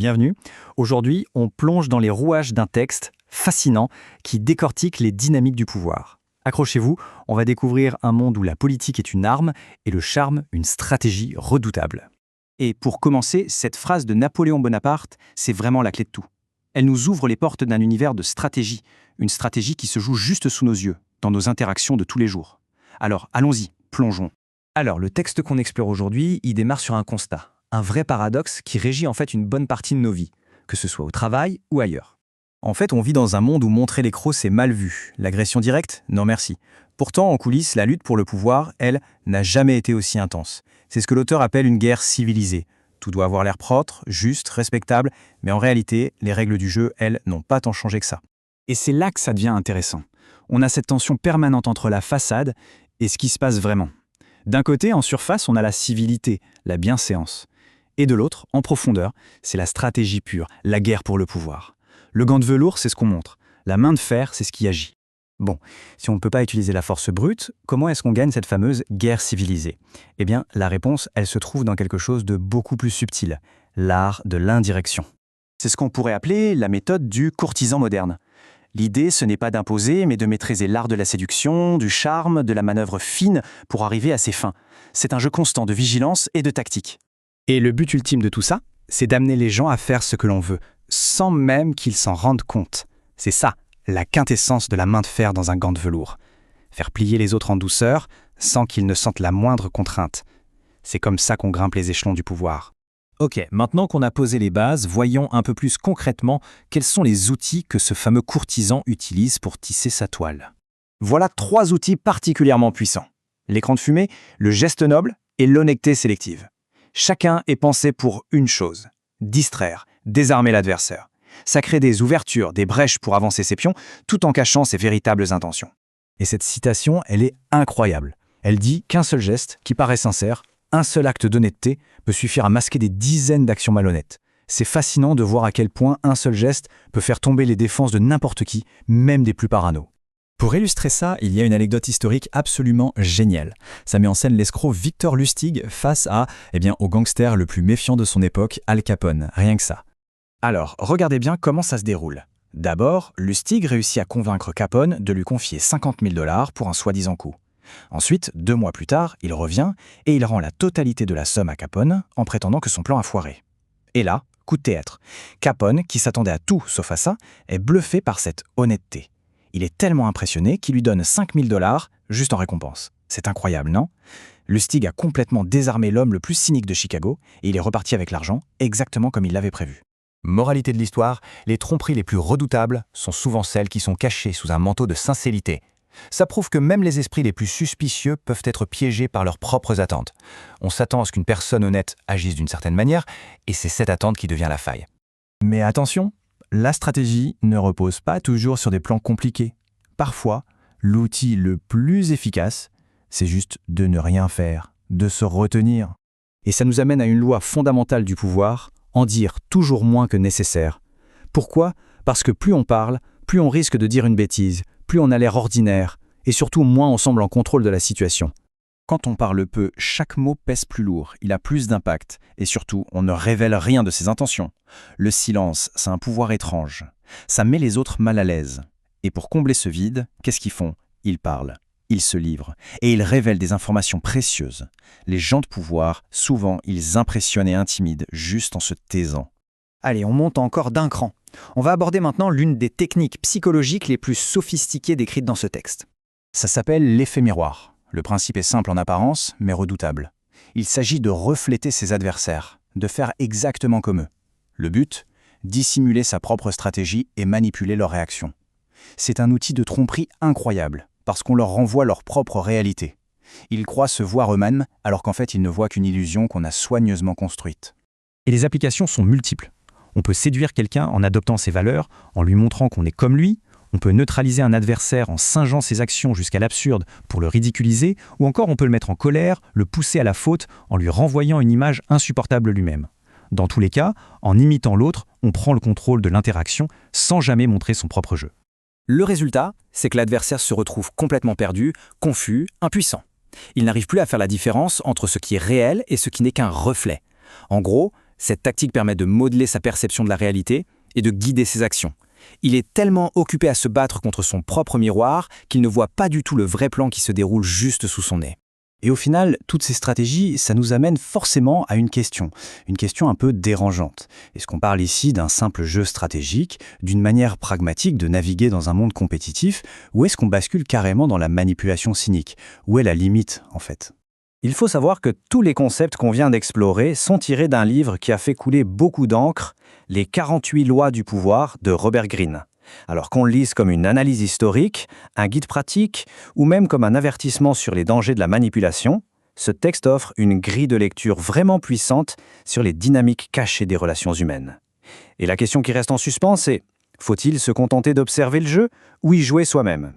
bienvenue. Aujourd'hui, on plonge dans les rouages d'un texte fascinant qui décortique les dynamiques du pouvoir. Accrochez-vous, on va découvrir un monde où la politique est une arme et le charme une stratégie redoutable. Et pour commencer, cette phrase de Napoléon Bonaparte, c'est vraiment la clé de tout. Elle nous ouvre les portes d'un univers de stratégie, une stratégie qui se joue juste sous nos yeux, dans nos interactions de tous les jours. Alors, allons-y, plongeons. Alors, le texte qu'on explore aujourd'hui, il démarre sur un constat, un vrai paradoxe qui régit en fait une bonne partie de nos vies, que ce soit au travail ou ailleurs. En fait, on vit dans un monde où montrer les crocs, c'est mal vu. L'agression directe, non merci. Pourtant, en coulisses, la lutte pour le pouvoir, elle, n'a jamais été aussi intense. C'est ce que l'auteur appelle une guerre civilisée. Tout doit avoir l'air propre, juste, respectable, mais en réalité, les règles du jeu, elles, n'ont pas tant changé que ça. Et c'est là que ça devient intéressant. On a cette tension permanente entre la façade et ce qui se passe vraiment. D'un côté, en surface, on a la civilité, la bienséance. Et de l'autre, en profondeur, c'est la stratégie pure, la guerre pour le pouvoir. Le gant de velours, c'est ce qu'on montre. La main de fer, c'est ce qui agit. Bon, si on ne peut pas utiliser la force brute, comment est-ce qu'on gagne cette fameuse guerre civilisée ? Eh bien, la réponse, elle se trouve dans quelque chose de beaucoup plus subtil, l'art de l'indirection. C'est ce qu'on pourrait appeler la méthode du courtisan moderne. L'idée, ce n'est pas d'imposer, mais de maîtriser l'art de la séduction, du charme, de la manœuvre fine pour arriver à ses fins. C'est un jeu constant de vigilance et de tactique. Et le but ultime de tout ça, c'est d'amener les gens à faire ce que l'on veut, sans même qu'ils s'en rendent compte. C'est ça, la quintessence de la main de fer dans un gant de velours. Faire plier les autres en douceur, sans qu'ils ne sentent la moindre contrainte. C'est comme ça qu'on grimpe les échelons du pouvoir. Ok, maintenant qu'on a posé les bases, voyons un peu plus concrètement quels sont les outils que ce fameux courtisan utilise pour tisser sa toile. Voilà 3 outils particulièrement puissants. L'écran de fumée, le geste noble et l'honnêteté sélective. Chacun est pensé pour une chose, distraire, désarmer l'adversaire. Ça crée des ouvertures, des brèches pour avancer ses pions, tout en cachant ses véritables intentions. Et cette citation, elle est incroyable. Elle dit qu'un seul geste, qui paraît sincère, un seul acte d'honnêteté, peut suffire à masquer des dizaines d'actions malhonnêtes. C'est fascinant de voir à quel point un seul geste peut faire tomber les défenses de n'importe qui, même des plus parano. Pour illustrer ça, il y a une anecdote historique absolument géniale. Ça met en scène l'escroc Victor Lustig face au gangster le plus méfiant de son époque, Al Capone. Rien que ça. Alors, regardez bien comment ça se déroule. D'abord, Lustig réussit à convaincre Capone de lui confier 50 000 $ pour un soi-disant coup. Ensuite, 2 mois plus tard, il revient et il rend la totalité de la somme à Capone en prétendant que son plan a foiré. Et là, coup de théâtre. Capone, qui s'attendait à tout sauf à ça, est bluffé par cette honnêteté. Il est tellement impressionné qu'il lui donne 5 000 $ juste en récompense. C'est incroyable, non ? Lustig a complètement désarmé l'homme le plus cynique de Chicago et il est reparti avec l'argent exactement comme il l'avait prévu. Moralité de l'histoire, les tromperies les plus redoutables sont souvent celles qui sont cachées sous un manteau de sincérité. Ça prouve que même les esprits les plus suspicieux peuvent être piégés par leurs propres attentes. On s'attend à ce qu'une personne honnête agisse d'une certaine manière, et c'est cette attente qui devient la faille. Mais attention, la stratégie ne repose pas toujours sur des plans compliqués. Parfois, l'outil le plus efficace, c'est juste de ne rien faire, de se retenir. Et ça nous amène à une loi fondamentale du pouvoir, en dire toujours moins que nécessaire. Pourquoi ? Parce que plus on parle, plus on risque de dire une bêtise, plus on a l'air ordinaire, et surtout moins on semble en contrôle de la situation. Quand on parle peu, chaque mot pèse plus lourd, il a plus d'impact, et surtout, on ne révèle rien de ses intentions. Le silence, c'est un pouvoir étrange. Ça met les autres mal à l'aise. Et pour combler ce vide, qu'est-ce qu'ils font ? Ils parlent, ils se livrent, et ils révèlent des informations précieuses. Les gens de pouvoir, souvent, ils impressionnent et intimident juste en se taisant. Allez, on monte encore d'un cran. On va aborder maintenant l'une des techniques psychologiques les plus sophistiquées décrites dans ce texte. Ça s'appelle l'effet miroir. Le principe est simple en apparence, mais redoutable. Il s'agit de refléter ses adversaires, de faire exactement comme eux. Le but ? Dissimuler sa propre stratégie et manipuler leurs réactions. C'est un outil de tromperie incroyable, parce qu'on leur renvoie leur propre réalité. Ils croient se voir eux-mêmes, alors qu'en fait ils ne voient qu'une illusion qu'on a soigneusement construite. Et les applications sont multiples. On peut séduire quelqu'un en adoptant ses valeurs, en lui montrant qu'on est comme lui. On peut neutraliser un adversaire en singeant ses actions jusqu'à l'absurde pour le ridiculiser, ou encore on peut le mettre en colère, le pousser à la faute en lui renvoyant une image insupportable lui-même. Dans tous les cas, en imitant l'autre, on prend le contrôle de l'interaction sans jamais montrer son propre jeu. Le résultat, c'est que l'adversaire se retrouve complètement perdu, confus, impuissant. Il n'arrive plus à faire la différence entre ce qui est réel et ce qui n'est qu'un reflet. En gros, Cette tactique permet de modeler sa perception de la réalité et de guider ses actions. Il est tellement occupé à se battre contre son propre miroir qu'il ne voit pas du tout le vrai plan qui se déroule juste sous son nez. Et au final, toutes ces stratégies, ça nous amène forcément à une question un peu dérangeante. Est-ce qu'on parle ici d'un simple jeu stratégique, d'une manière pragmatique de naviguer dans un monde compétitif, ou est-ce qu'on bascule carrément dans la manipulation cynique? Où est la limite, en fait? Il faut savoir que tous les concepts qu'on vient d'explorer sont tirés d'un livre qui a fait couler beaucoup d'encre, Les 48 lois du pouvoir de Robert Greene. Alors qu'on le lise comme une analyse historique, un guide pratique ou même comme un avertissement sur les dangers de la manipulation, ce texte offre une grille de lecture vraiment puissante sur les dynamiques cachées des relations humaines. Et la question qui reste en suspens, c'est: faut-il se contenter d'observer le jeu ou y jouer soi-même ?